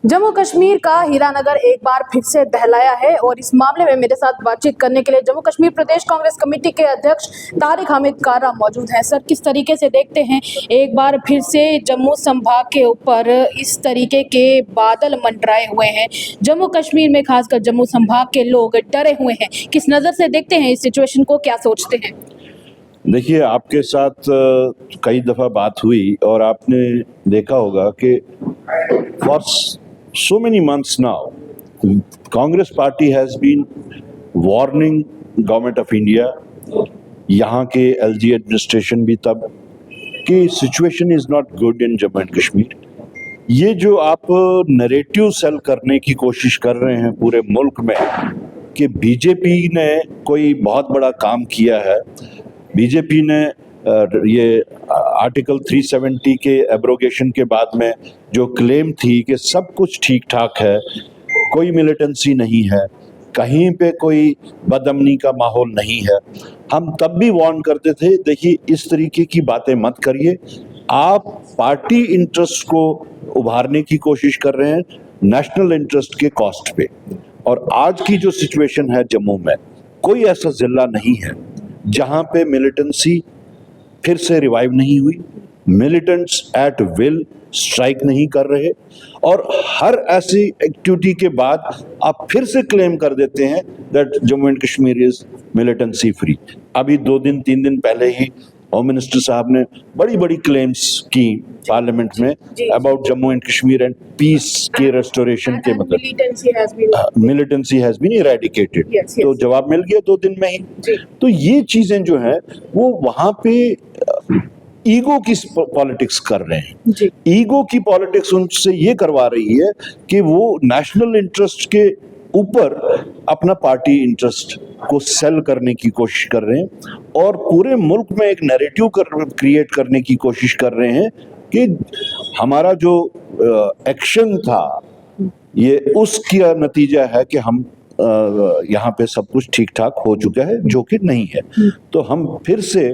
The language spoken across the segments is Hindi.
जम्मू कश्मीर का हीरानगर एक बार फिर से दहलाया है और इस मामले में मेरे साथ बातचीत करने के लिए जम्मू कश्मीर प्रदेश कांग्रेस कमेटी के अध्यक्ष तारिक हामिद कारा मौजूद हैं। सर, किस तरीके से देखते हैं एक बार फिर से जम्मू संभाग के ऊपर इस तरीके के बादल मंडराए हुए हैं, जम्मू कश्मीर में खासकर जम्मू संभाग के लोग डरे हुए हैं। किस नज़र से देखते हैं इस सिचुएशन को, क्या सोचते हैं? देखिए, आपके साथ कई दफ़ा बात हुई और आपने देखा होगा कि for so many months now, Congress party has been warning government of India, यहाँ के LG administration भी तब, कि situation is not good in Jammu and Kashmir। ये जो आप नैरेटिव सेल करने की कोशिश कर रहे हैं पूरे मुल्क में कि बीजेपी ने कोई बहुत बड़ा काम किया है, बीजेपी ने ये आर्टिकल 370 के एब्रोगेशन के बाद में जो क्लेम थी कि सब कुछ ठीक ठाक है, कोई मिलिटेंसी नहीं है, कहीं पे कोई बदअमनी का माहौल नहीं है, हम तब भी वार्न करते थे, देखिए इस तरीके की बातें मत करिए। आप पार्टी इंटरेस्ट को उभारने की कोशिश कर रहे हैं नेशनल इंटरेस्ट के कॉस्ट पे। और आज की जो सिचुएशन है जम्मू में, कोई ऐसा जिला नहीं है जहां पे मिलिटेंसी फिर से रिवाइव नहीं हुई, मिलिटेंट्स एट विल स्ट्राइक नहीं कर रहे, और हर ऐसी एक्टिविटी के बाद आप फिर से क्लेम कर देते हैं that Jammu and Kashmir is militancy free. अभी 2 दिन 3 दिन पहले ही होम मिनिस्टर साहब ने बड़ी बड़ी क्लेम्स की पार्लियामेंट में about Jammu and Kashmir and peace के रेस्टोरेशन के मतलब मिलिटेंसी हैज बीन इरेडिकेटेड। तो जवाब मिल गया 2 दिन में ही। तो ये चीजें जो है वो वहां पे ईगो की पॉलिटिक्स कर रहे हैं। ईगो की पॉलिटिक्स उनसे ये करवा रही है कि वो नेशनल इंटरेस्ट के ऊपर अपना पार्टी इंटरेस्ट को सेल करने की कोशिश कर रहे हैं और पूरे मुल्क में एक नैरेटिव क्रिएट करने की कोशिश कर रहे हैं कि हमारा जो एक्शन था ये उसका नतीजा है कि हम यहाँ पे सब कुछ ठीक ठाक हो चुका है, जो कि नहीं है। तो हम फिर से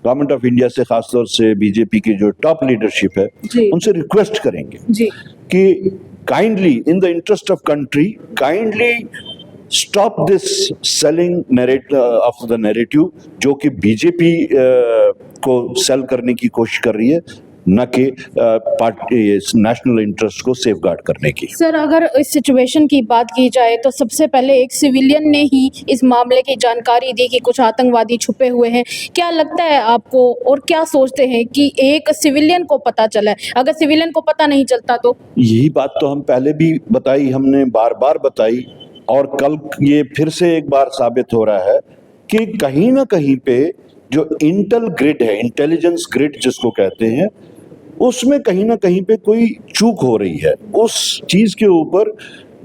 गवर्नमेंट ऑफ इंडिया से, खासतौर से बीजेपी की जो टॉप लीडरशिप है, उनसे रिक्वेस्ट करेंगे कि kindly in the interest of country, kindly stop this selling of the narrative जो कि बीजेपी को सेल करने की कोशिश कर रही है, न कि नेशनल इंटरेस्ट को सेफगार्ड करने की। सर, अगर इस सिचुएशन की बात की जाए तो सबसे पहले एक सिविलियन ने ही इस मामले की जानकारी दी कि कुछ आतंकवादी छुपे हुए हैं। क्या लगता है आपको और क्या सोचते हैं कि एक सिविलियन को पता चला है, अगर सिविलियन को पता नहीं चलता तो? यही बात तो हम पहले भी बताई, हमने बार बार बताई, और कल ये फिर से एक बार साबित हो रहा है कि कहीं ना कहीं पे जो इंटेल ग्रिड है, इंटेलिजेंस ग्रिड जिसको कहते हैं, उसमें कहीं ना कहीं पे कोई चूक हो रही है, उस चीज के ऊपर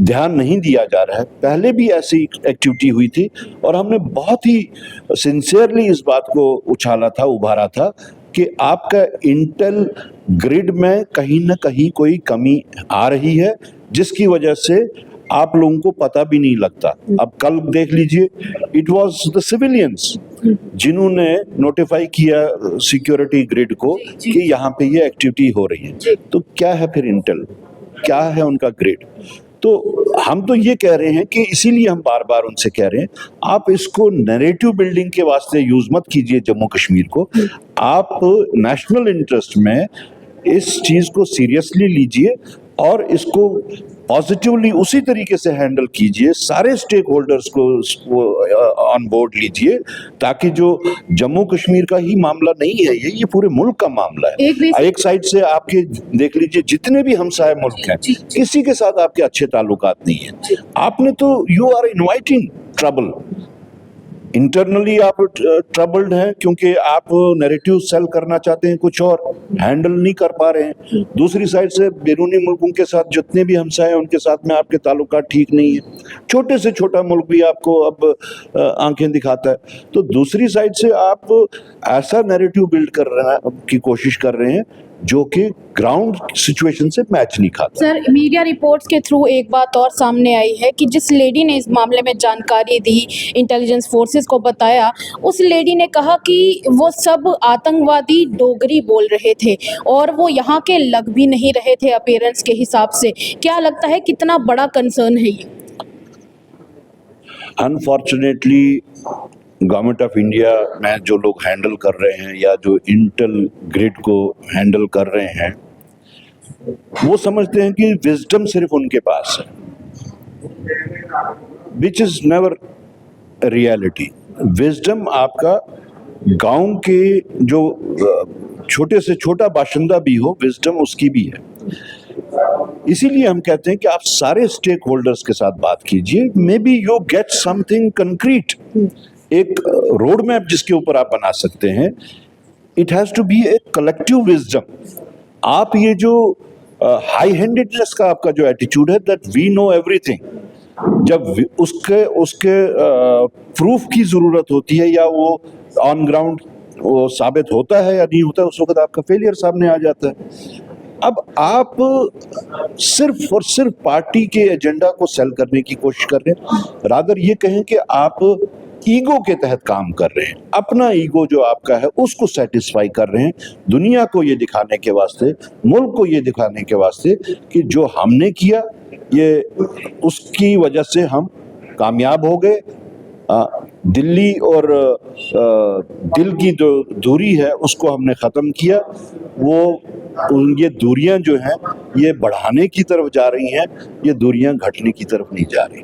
ध्यान नहीं दिया जा रहा है। पहले भी ऐसी एक्टिविटी हुई थी और हमने बहुत ही सिंसियरली इस बात को उछाला था, उभारा था कि आपका इंटेल ग्रिड में कहीं ना कहीं कोई कमी आ रही है, जिसकी वजह से आप लोगों को पता भी नहीं लगता। अब कल देख लीजिए, इट वाज द सिविलियंस जिन्होंने नोटिफाई किया सिक्योरिटी ग्रिड को कि यहाँ पे ये एक्टिविटी हो रही है। तो क्या है फिर इंटेल, क्या है उनका ग्रिड? तो हम तो ये कह रहे हैं कि इसीलिए हम बार बार उनसे कह रहे हैं, आप इसको नैरेटिव बिल्डिंग के वास्ते यूज मत कीजिए जम्मू कश्मीर को। आप नेशनल इंटरेस्ट में इस चीज को सीरियसली लीजिए और इसको पॉजिटिवली उसी तरीके से हैंडल कीजिए, सारे स्टेक होल्डर्स को ऑन बोर्ड लीजिए, ताकि जो जम्मू कश्मीर का ही मामला नहीं है, ये पूरे मुल्क का मामला है। एक साइड से आपके देख लीजिए जितने भी हमसाय मुल्क हैं, किसी के साथ आपके अच्छे ताल्लुकात नहीं है। आपने तो you are inviting trouble, internally आप ट्रबल्ड हैं क्योंकि आप नैरेटिव सेल करना चाहते हैं, कुछ और हैंडल नहीं कर पा रहे हैं। दूसरी साइड से बैरूनी मुल्कों के साथ जितने भी हमसाए हैं उनके साथ में आपके ताल्लुकात ठीक नहीं है। छोटे से छोटा मुल्क भी आपको अब आंखें दिखाता है। तो दूसरी साइड से आप ऐसा नैरेटिव बिल्ड कर रहे हैं की कोशिश कर रहे हैं जो कि ग्राउंड सिचुएशन से मैच नहीं खाता। सर, मीडिया रिपोर्ट्स के थ्रू एक बात और सामने आई है कि जिस लेडी ने इस मामले में जानकारी दी, इंटेलिजेंस फोर्सेस को बताया, उस लेडी ने कहा कि वो सब आतंकवादी डोगरी बोल रहे थे और वो यहाँ के लग भी नहीं रहे थे अपीयरेंस के हिसाब से। क्या लगता है कितना बड़ा कंसर्न है ये? अनफॉर्चुनेटली गवर्नमेंट ऑफ इंडिया में जो लोग हैंडल कर रहे हैं या जो इंटेल ग्रिड को हैंडल कर रहे हैं, वो समझते हैं कि विजडम सिर्फ उनके पास है, which is never reality. Wisdom आपका गांव के जो छोटे से छोटा बाशिंदा भी हो, विजडम उसकी भी है। इसीलिए हम कहते हैं कि आप सारे स्टेक होल्डर्स के साथ बात कीजिए, may be you get something concrete, एक रोड मैप जिसके ऊपर आप बना सकते हैं। It has to be a collective wisdom. आप ये जो हाई हैंडेडनेस का आपका जो एटीट्यूड है, दैट वी नो एवरीथिंग, जब उसके प्रूफ की जरूरत होती है या वो ऑन ग्राउंड वो साबित होता है या नहीं होता, उस वक्त आपका फेलियर सामने आ जाता है। अब आप सिर्फ और सिर्फ पार्टी के एजेंडा को सेल करने की कोशिश कर रहे हैं, रादर ये कहें कि आप ईगो के तहत काम कर रहे हैं। अपना ईगो जो आपका है उसको सेटिस्फाई कर रहे हैं, दुनिया को ये दिखाने के वास्ते, मुल्क को ये दिखाने के वास्ते कि जो हमने किया ये उसकी वजह से हम कामयाब हो गए। दिल्ली और दिल की जो दूरी है उसको हमने ख़त्म किया। ये दूरियां जो हैं ये बढ़ाने की तरफ जा रही हैं, ये दूरियां घटने की तरफ नहीं जा रही।